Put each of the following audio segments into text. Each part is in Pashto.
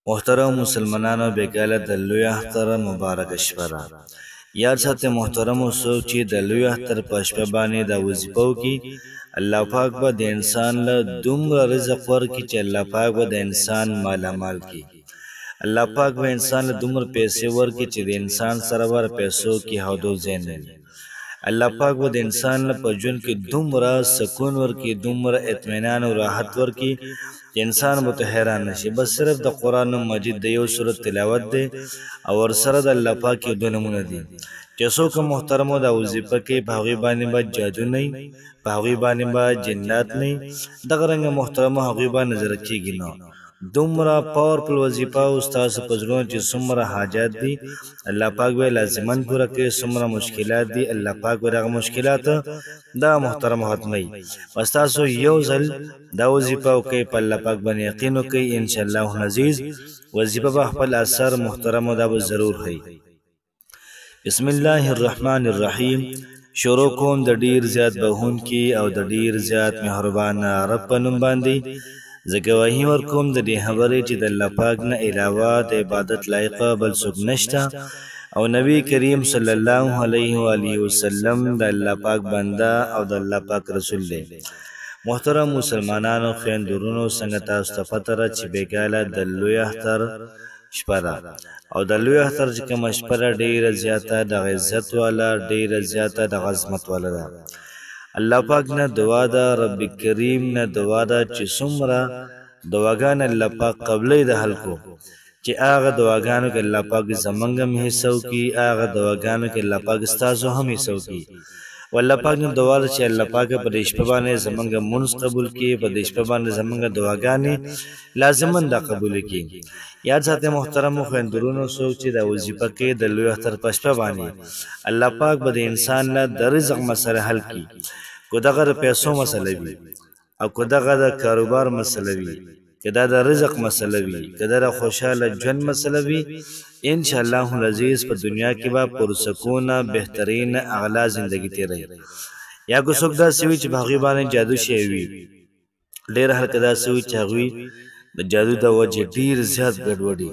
محترم مسلمانانو بیګاله د لوی اختر مبارک شپه ده. یاد ساتئ محترمو څوک چې د لوی اختر په شپه باندې د وظیفه وکړي، الله پاک به د انسان له دومره رزق ورکړي چې الله پاک به د انسان مالامال کړي. الله پاک به انسان له دومره پیسې ورکړي چې د انسان سره ور پیسو کې حد و ځای نه وي. الله پاک به د انسان له په ژوند کې دومره سکون ورکړي، دومره اطمینان او راحت ورکړي چې انسان به ته حیران نشي. بس صرف د قرآن مجید د یو سورت تلاوت دی او ورسره د الله پاک یو دوه نومونه دي چې څوک محترمو دا وظیفه کوي، په هغوی باندې به جادو نه وي، په هغوی باندې به جنات نه وي. دغه رنګه محترمو هغوی به نظر کېږي. نو دومره پاورفل وظیفه او ستاسو په زړونو چې څومره حاجات دي الله پاک به لازماً پوره کوي، څومره مشکلات دي الله پاک به دغه مشکلات دا محترمو ختموي. بس تاسو یو ځل دا وظیفه وکړئ، په الله پاک باندې یقین وکړئ، انشاءالله العزیز وظیفه به خپل اثر محترمو دا به ضرور ښیي. بسم الله الرحمن الرحیم. شروع کوم د ډیر زیات بخښونکي او د ډیر زیات مهربان رب په نوم باندې. زه ګواهي ورکوم د دې خبرې چې د الله پاک نه علاوه د عبادت لایق بل څوک نشته او نبی کریم صلی الله علیه و آله وسلم د الله پاک بنده او د الله پاک رسول دی. محترم مسلمانانو خویندورونو، څنګه تاسو ته پته ده چې بیګاله د لوی اختر شپه ده او د لوی اختر چې کومه شپه ده ډېره زیاته د عزت والا، ډېره زیاته د عظمت والا ده. الله پاک نه دعا ده، رب کریم نه دعا ده چې څومره دعاګانې الله پاک قبلې د خلکو چې هغه دعاګانو کې الله پاک زمونږ هم حصه وکړي، هغه دعاګانو کې الله پاک ستاسو هم حصه وکړي. والله پاک نه دعا ده چې الله پاک په دې شپه باندې زمونږ مونځ قبول کړي، په دې شپه باندې زمونږ دعاګانې لازماً دا قبول کړي. یاد ساتئ محترمو خویندورونو، څوک چې دا وظیفه کوي د لوی اختر په شپه باندې الله پاک به د انسان له د رزق مسله حل کړي. که دغه د پیسو مسله وي او که دغه د کاروبار مسله وي، که دا د رزق مسله وي، که دا د خوشحاله ژوند مسله وي، انشاءالله العزیز په دنیا کې به پرسکونه بهترین اعلی زندگی تیروي. یا که څوک داسې وي چې په هغوی باندې جادو شوی وي، ډېر خلک داسې وي چې هغوی د جادو د وجې ډېر زیات ګډوډي،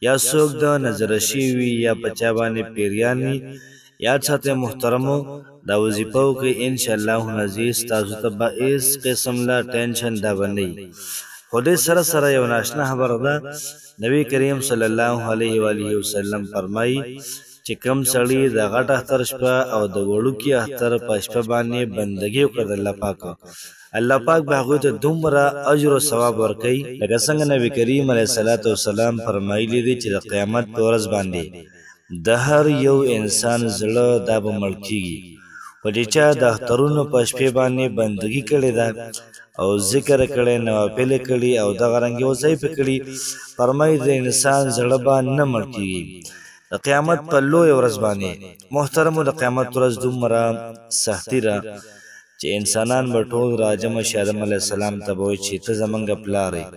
یا څوک د نظر شوي وي یا په چا باندې پیریان وي. یاد ساتئ محترمو دا وظیفه وکړئ، انشاءالله العزیز تاسو ته به هېڅ قسم له ټینشن دا به نه وي. خو دې سره سره یو ناشنا خبره ده، نبی کریم صلی الله علیه و آله وسلم فرمایي چې کوم سړي د غټ اختر شپه او د وړوکي اختر په شپه باندې بندګي وکړه د الله پاک، الله پاک به هغوی ته دومره اجر او ثواب ورکوي لکه څنګه نبی کریم علیه الصلاة والسلام فرمایلي دي چې د قیامت په ورځ باندې د هر یو انسان زړه دا به مړ کېږي خو چې چا د اخترونو په شپې باندې بندګي کړې ده او ذکر کړی، نوافل کړي او دغه رنګې وظایفې کړي، فرمایي د انسان زړه به نه مړ کېږي. د قیامت په لویه ورځ باندې محترمو د قیامت ورځ دومره سختي ده چې انسانان به ټول راجمع شي آدم علیه السلام ته به وایي چې ته زمونږ پلار یې،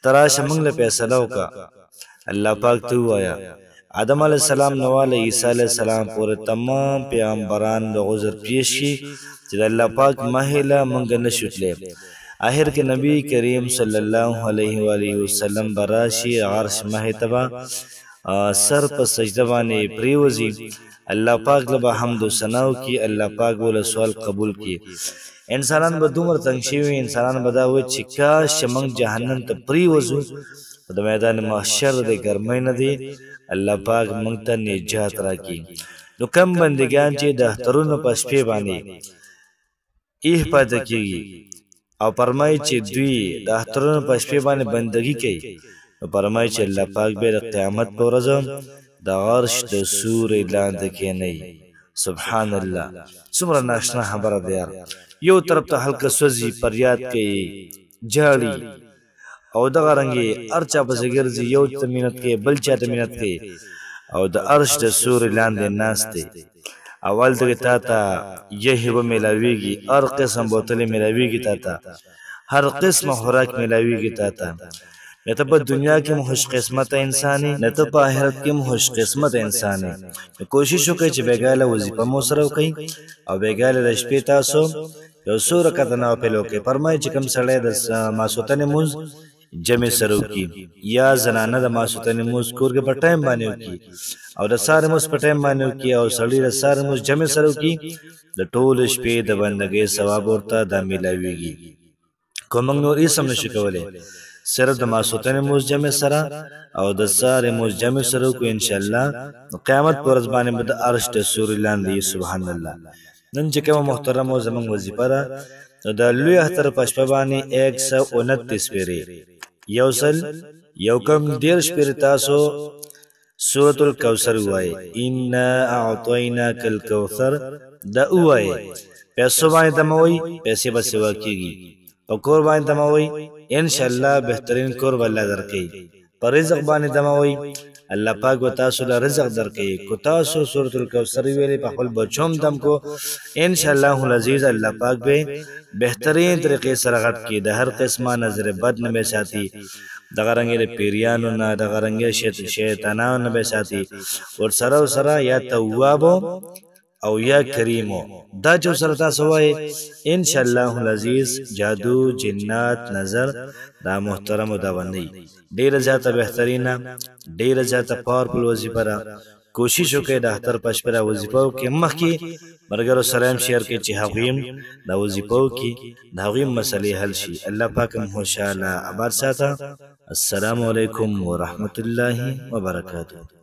ته راشه موږ له فیصله وکړه. الله پاک ته ووایه آدم علیه السلام نه واله عیسی علیه السلام پورې تمام پیغمبران د عذر پیش شي چې د الله پاک مهله موږ نه شو تللی. آخر کې نبی کریم صلی الله علیه و آله وسلم به راشي، عرش مخې ته به سر په سجده باندې پریوځي، الله پاک له به حمد و ثنا وکړي، الله پاک به له سوال قبول کړي. انسانان به دومره تنګ شوي، انسانان به دا وایي چې کاش چې موږ جهنم ته پریوځو، د میدان محشر د ګرمۍ نه دی الله پاک موږ ته نجات راکړي. نو کم بندګان چې د اخترونو په شپې باندې ایح پاتې کېږي او فرمایي چې دوی د اخترونو په شپې باندې بندګي کوي، نو فرمایي چې الله پاک به د قیامت په ورځ د عرش د سورې لاندې کښېنوي. سبحان الله، څومره ناشنا خبره ده یار. یو طرف ته هلکه سوځي، فریاد کوي، جاړي او دغه رنګې هر چا پسې ګرځي، یو ته مینت کوي، بل چا ته مینت کوي او د عرش د سورې لاندې ناست دی. اول دغه تا ته یهې به میلاویږي، هر قسم بوتلې میلاویږي تا ته، هر قسمه خوراک میلاویږي تا ته. نه ته په دنیا کې هم خوش قسمته انسان یې، نه ته په آخرت کې هم خوش قسمته انسان یې. نو کوشش وکړئ چې بیګاله وظیفه مو سره وکړئ او بیګاله د شپې تاسو یو څو رکعته نوافل وکړئ. فرمایي چې کوم سړی د ماسخوتنې لمونځ جمع سره وکړي، یا زنانه د ماسوتنې لمونځ کور کې په ټایم باندې وکړي او د سهار لمونځ په ټایم باندې وکړي او سړی د سهار لمونځ جمع سره وکړي، د ټولې شپې د بندګۍ ثواب ورته دا میلاویږي. که موږ نور هېڅ هم نشو کولی، صرف د ماسوتنې لمونځ جمع سره او د سهار لمونځ جمع سره وکړو، انشاءالله د قیامت په ورځ باندې به د عرش د سوري لاندې یو. سبحان الله. نن چې کومه محترمو زموږ وظیفه ده، نو د لوی اختر په شپه باندې 129 پیرې، یو سل یو کم 13 پیرې تاسو سورة الکوثر ووایئ، انا اعطیناک الکوثر دا ووایئ. پیسو باندې تموئ، پیسې به سیوا کېږي. په کور باندې تموئ، انشاءالله بهترین کور به الله درکوي. په رزق باندې تموئ، الله پاک به تاسو له رزق درکوي. که تاسو سورة الکوثر ویلې په خپل بچو هم دم کو، انشاءالله العزیز الله پاک به بهترین طریقې سره غټ کړي. د هر قسمه نظر بد نه به ساتي، دغه رنګې د پیریانو نه، دغه رنګې شیطانانو نه به ساتي. ورسره یا توابو او یا کریمو، دا چې سره تاسو وایي، انشاءالله العزیز جادو، جنات، نظر دا محترم دا باندې ډیره زیاته بهترینه، ډیره زیاته پاورفل وظیفه ده. کوشش وکړئ د اختر په شپه دا وظیفه وکړئ. مخکې ملګرو سره هم شیر کړئ چې هغوی هم دا وظیفه وکړي، د هغوی هم مسلې حل شي. الله پاک هم خوشحاله آباد ساته. السلام علیکم ورحمة الله وبرکاته.